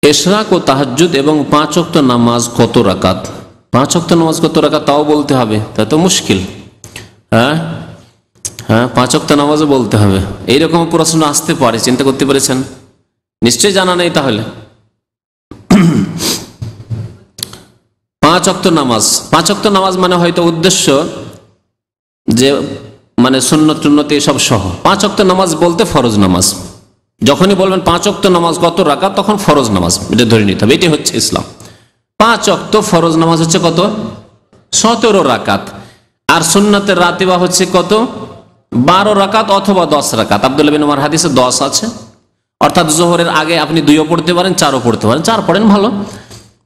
ইশরাক ও তাহাজ্জুদ এবং 5 ওয়াক্ত নামাজ কত রাকাত? 5 ওয়াক্ত নামাজ কত রাকাত তাও বলতে হবে, তা তো মুশকিল। হ্যাঁ, 5 ওয়াক্ত নামাজও বলতে হবে। এইরকম প্রশ্ন আসতে পারে, চিন্তা করতে পেরেছেন? নিশ্চয়ই জানা নেই তাহলে। 5 ওয়াক্ত নামাজ, 5 ওয়াক্ত নামাজ মানে হয়তো উদ্দেশ্য যে মানে সুন্নত টুন্নত এসব সহ। 5 ওয়াক্ত নামাজ বলতে ফরজ নামাজ। যখনই বলবেন 5 ওয়াক্ত নামাজ কত রাকাত, তখন ফরজ নামাজ এটা ধরে নিতে হবে। এটি হচ্ছে ইসলাম। 5 ওয়াক্ত ফরজ নামাজ হচ্ছে কত? 17 রাকাত। আর সুন্নতের রাতিবা হচ্ছে কত? 12 রাকাত অথবা 10 রাকাত। আব্দুল্লাহ বিন উমর হাদিসে 10 আছে, অর্থাৎ জোহরের আগে আপনি 2ও পড়তে পারেন, 4ও পড়তে পারেন। 4 পড়েন ভালো,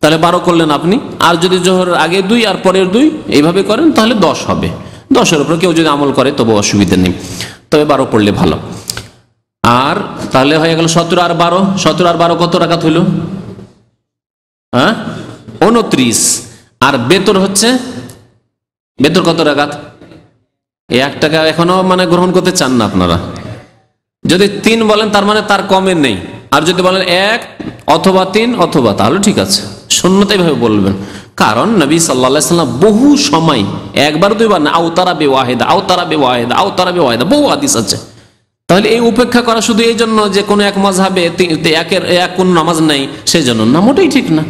তাহলে 12 করলেন আপনি। আর যদি জোহরের আগে 2 আর পরের 2 এইভাবে করেন তাহলে 10 হবে। 10-এর উপর কেউ যদি আমল করে তবু অসুবিধা নেই, তবে 12 পড়লে ভালো। আর তাহলে হয়ে গেল 17 আর 12। 17 আর 12 কত রাকাত হইল? 29। আর বেতর হচ্ছে, বেতর কত রাকাত? 1 টাকা এখনো মানে গ্রহণ করতে চান না আপনারা। যদি 3 বলেন তার মানে তার কমে নেই, আর যদি বলেন 1 অথবা 3 অথবা, তাহলে ঠিক আছে। সুন্নত এইভাবে বলবেন, কারণ নবী সাল্লাল্লাহু আলাইহি ওয়াসাল্লাম বহু সময়, একবার 2বার না, আওতারা বিওয়াহিদা, আওতারা বিওয়াহিদা, আওতারা বিওয়াহিদা, বহু হাদিস আছে। তাহলে এই উপেক্ষা করা শুধু এই জন্য যে কোনো এক মাযহাবে এক কোন নামাজ নেই সেই জন্য না, মোটেই ঠিক না।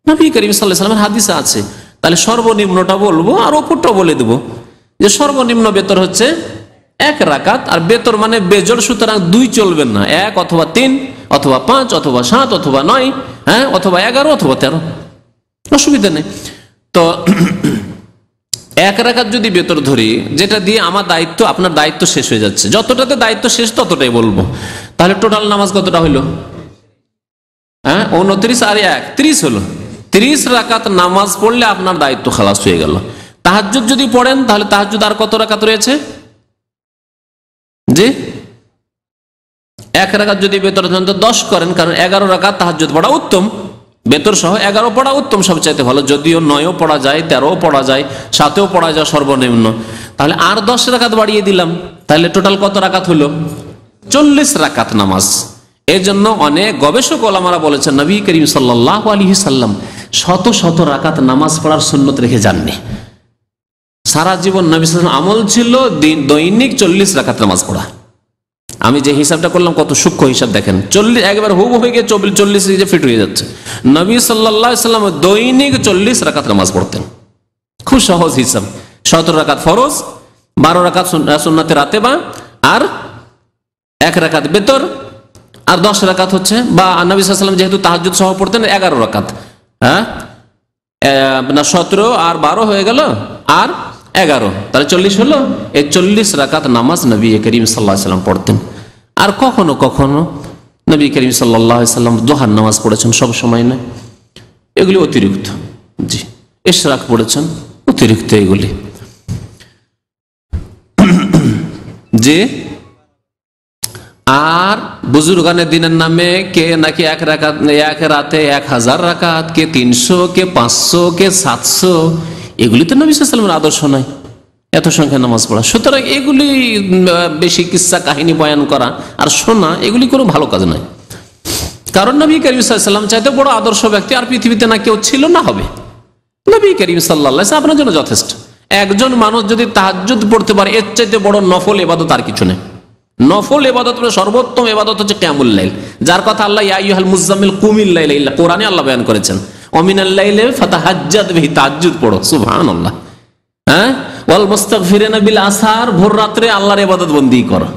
নবী করিম সাল্লাল্লাহু আলাইহি ওয়াসাল্লামের হাদিসে আছে। তাহলে সর্বনিম্নটা বলবো আর ওপরটা বলে দেবো যে সর্বনিম্ন বেতর হচ্ছে 1 রাকাত। আর বেতর মানে বেজোড়, সুতরাং 2 চলবেন না। 1 অথবা 3 অথবা 5 অথবা 7 অথবা 9, অথবা 11 অথবা 13, অসুবিধা নেই। তো 1 রাকাত যদি বেতর ধরি, যেটা দিয়ে আমার দায়িত্ব, আপনার দায়িত্ব শেষ হয়ে যাচ্ছে। যতটাতে দায়িত্ব শেষ ততটাই বলবো। তাহলে টোটাল নামাজ কতটা হইল? 29 আর 1 30 হলো। 30 রাকাত নামাজ পড়লে আপনার দায়িত্ব খালাস হয়ে গেল। তাহাজ্জুদ যদি পড়েন তাহলে তাহাজ্জুদ আর কত রাকাত রয়েছে? জি, 1 রাকাত যদি বেতর 10 করেন, কারণ 11 রাকাত তাহাজ্জুদ পড়া উত্তম। বেতর সহ 11 পড়া উত্তম, সবচাইতে ভালো। যদিও 9ও পড়া যায়, 13ও পড়া যায়, 7ও পড়া যায় সর্বনিম্ন। তাহলে আর 10 রাকাত বাড়িয়ে দিলাম, তাহলে টোটাল কত রাকাত হলো? 40 রাকাত নামাজ। এর জন্য অনেক গবেষক ওলামারা বলেছেন নবী করিম সাল্লাল্লাহু আলাইহি সাল্লাম শত শত রাকাত নামাজ পড়ার সুন্নত রেখে যাননি। সারা জীবন নবী সাল্লাল্লাহু আলাইহি ওয়াসাল্লাম আমল ছিল দৈনিক 40 রাকাত নামাজ পড়া। আমি যে হিসাবটা করলাম কত সূক্ষ্ম হিসাব দেখেন। 40 একবার হুব হয়ে গিয়ে 40 ফিট হয়ে যাচ্ছে। নবী সাল্লাল্লাহু আলাইহি ওয়াসাল্লাম দৈনিক 40 রাকাত নামাজ পড়তেন। খুব সহজ হিসাব। 17 রাকাত ফরজ, 12 রাকাত সুন্নাতে রাতেবা, আর 1 রাকাত বেতর, আর 10 রাকাত হচ্ছে, বা নবী সাল্লাল্লাহু আলাইহি ওয়াসাল্লাম যেহেতু তাহাজ্জুদ সহ পড়তেন 11 রাকাত, 17 আর 12 হয়ে গেল, আর 11, তাহলে 40 হলো। এই 40 রাকাত নামাজ নবী করিম সাল্লাল্লাহু আলাইহি ওয়াসাল্লাম পড়তেন। আর কখনো কখনো নবী করিম সাল্লাল্লাহু আলাইহি ওয়াসাল্লাম দুহার নামাজ পড়েছেন, সব সময় নয়, এগুলি অতিরিক্ত। জি, ইশরাক পড়েছেন, অতিরিক্ত এগুলি। যে আর বুজুর্গানের দিনের নামে কে নাকি 1 রাতে 1000 রাকাত, কে 300, কে 500, কে 700, এগুলি তো নবী সাল্লাল্লাহু আলাইহি ওয়াসাল্লামের আদর্শ নয়, এত সংখ্যা নামাজ পড়া। সুতরাং এগুলি বেশি কিসসা কাহিনী বয়ান করা আর শোনা, এগুলি কোনো ভালো কাজ নয়। কারণ নবী করিম সাল্লাল্লাহু আলাইহি ওয়াসাল্লাম চাইতে বড় আদর্শ ব্যক্তি আর পৃথিবীতে না কেউ ছিল না হবে। নবী করিম সাল্লাল্লাহু আলাইহি ওয়াসাল্লাম আপনার জন্য যথেষ্ট। একজন মানুষ যদি তাহাজ্জুদ পড়তে পারে, এর চাইতে বড় নফল ইবাদত আর কিছু নেই। নফল ইবাদত সর্বোত্তম ইবাদত হচ্ছে কিয়ামুল লাইল, যার কথা আল্লাহ ইয়া আইয়ুহাল মুযাম্মিল কুমিল লাইলা ইল্লা, কোরআনে আল্লাহ বয়ান করেছেন ওয়ামিনাল লাইলি ফাতাহাজ্জাদ বিহি, তাহাজ্জুদ পড়ো। সুবহানাল্লাহ। ওয়াল মুস্তাগফিরিনা বিল আসহার, ভোর রাতে আল্লাহর ইবাদত বন্দেগী করো।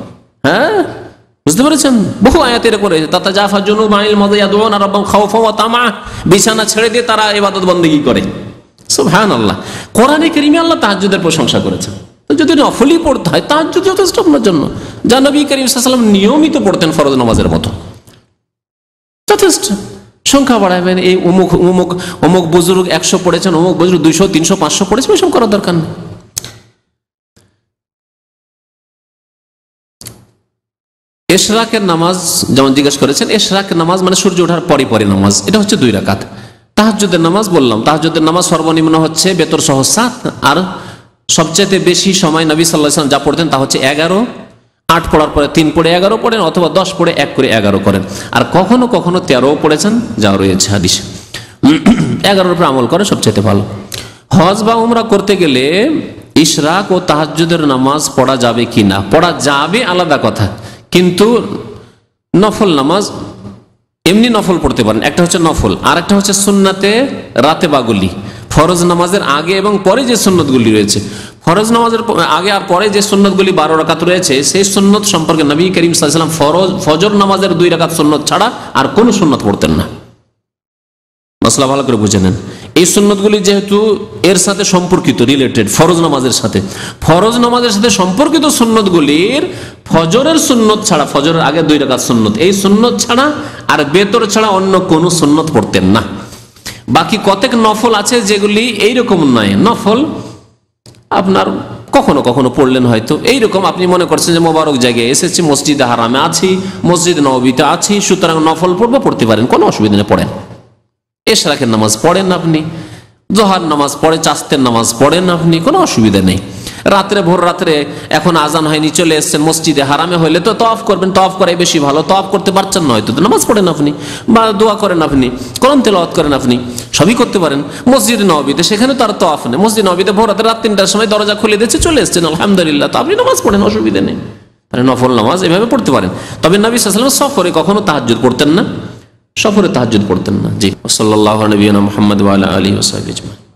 বুঝতে পেরেছেন? বহু আয়াতে এরকম রয়েছে, তাতাজাফা জুনুবুহুম আনিল মাযা ইয়াদউনা রাব্বাহুম খাওফান ওয়া তামআ, বিছানা ছেড়ে দিয়ে তারা ইবাদত বন্দেগী করে। সুবহানাল্লাহ। কোরআনে কারীমে আল্লাহ তাহাজ্জুদের প্রশংসা করেছেন। তো যদি নফলি পড়তে হয়, তাহাজ্জুদ যথেষ্ট আপনার জন্য, যা নবী করিম সাল্লাল্লাহু আলাইহি ওয়াসাল্লাম নিয়মিত পড়তেন ফরজ নামাজের মতো, যথেষ্ট। সংখ্যা বাড়াবেন, এই অমুক অমুক অমুক বুজুর্গ 100 পড়েছেন, অমুক বুজুর্গ 200, 300, 500 পড়েছেন, এসব করার দরকার নেই। ইশরাকের নামাজ যেমন জিজ্ঞেস করেছেন, ইশরাকের নামাজ মানে সূর্য ওঠার পরে পরে নামাজ, এটা হচ্ছে 2 রাকাত। তাহাজ্জুদের নামাজ বললাম, তাহাজ্জুদের নামাজ সর্বনিম্ন হচ্ছে বেতর সহ 7, আর সবচেয়ে বেশি সময় নবী সাল্লাল্লাহু আলাইহি ওয়াসাল্লাম যা পড়তেন তা হচ্ছে 11, 8 পড়ার পরে 3 পড়ে 11 পড়েন, অথবা 10 পড়ে 1 করে 11 করেন। আর কখনো কখনো 13ও পড়েছেন, যা রয়েছে হাদিসে। 11-এর উপর আমল করে সবচেয়ে ভালো। হজ বা উমরা করতে গেলে ইশরাক ও তাহাজ্জুদের নামাজ পড়া যাবে কি না? পড়া যাবে, আলাদা কথা, কিন্তু নফল নামাজ এমনি নফল পড়তে পারেন। একটা হচ্ছে নফল, আর একটা হচ্ছে সুন্নাতে রাতে বাগুলি। ফরজ নামাজের আগে এবং পরে যে সুন্নতগুলি রয়েছে, ফরজ নামাজের আগে আর পরে যে সুন্নতগুলি 12 রাকাত রয়েছে, সেই সুন্নত সম্পর্কে নবী করিম সাল্লাল্লাহু আলাইহি ওয়াসাল্লাম ফজর নামাজের 2 রাকাত সুন্নত ছাড়া আর কোনো সুন্নত পড়তেন না। মশলা ভালো করে বুঝে নেন। এই সুন্নতগুলি যেহেতু এর সাথে সম্পর্কিত, রিলেটেড ফরজ নামাজের সাথে, ফরজ নামাজের সাথে সম্পর্কিত সুন্নতগুলির ফজরের সুন্নত ছাড়া, ফজরের আগে 2 রাকাত সুন্নত, এই সুন্নত ছাড়া আর বেতর ছাড়া অন্য কোনো সুন্নত পড়তেন না। বাকি কতক নফল আছে যেগুলি এইরকম নয়, নফল আপনার কখনো কখনো পড়লেন হয়তো। এইরকম আপনি মনে করছেন যে মোবারক জায়গায় এসেছি, মসজিদে হারামে আছি, মসজিদ নববীতে আছি, সুতরাং নফল পড়বো, পড়তে পারেন, কোনো অসুবিধা নেই, পড়েন। এশরাকের নামাজ পড়েন আপনি, জোহর নামাজ পড়ে, চাস্তের নামাজ পড়েন আপনি, কোনো অসুবিধা নেই। রাত্রে, ভোর রাত্রে এখন আজান হয়নি, চলে এসছেন মসজিদে হারামে, হইলে তো তওয়াফ করবেন, তওয়াফ করাই বেশি ভালো। তওয়াফ করতে পারছেন না হয়তো, নামাজ পড়েন আপনি, বা দোয়া করেন আপনি, কোরআন তেলাওয়াত করেন আপনি, সবই করতে পারেন। মসজিদে নববীতে, সেখানে তো আর তওয়াফ নেই। মসজিদ নববীতে ভোর রাতে, রাত 3টার সময় দরজা খুলে দিয়েছে, চলে এসছেন, আলহামদুলিল্লাহ, তো আপনি নামাজ পড়েন, অসুবিধা নেই। মানে নফল নামাজ এভাবে পড়তে পারেন। তবে নবী সাল্লাল্লাহু আলাইহি ওয়াসাল্লাম সফরে কখনো তাহাজ্জুদ পড়তেন না, সফরে তাহাজ্জুদ পড়তেন না। জি, সাল্লাল্লাহু আলাইহি ওয়া সাল্লাম, মুহাম্মদ ওয়া আলা আলিহি ওয়া সাহবিহি আজমাইন।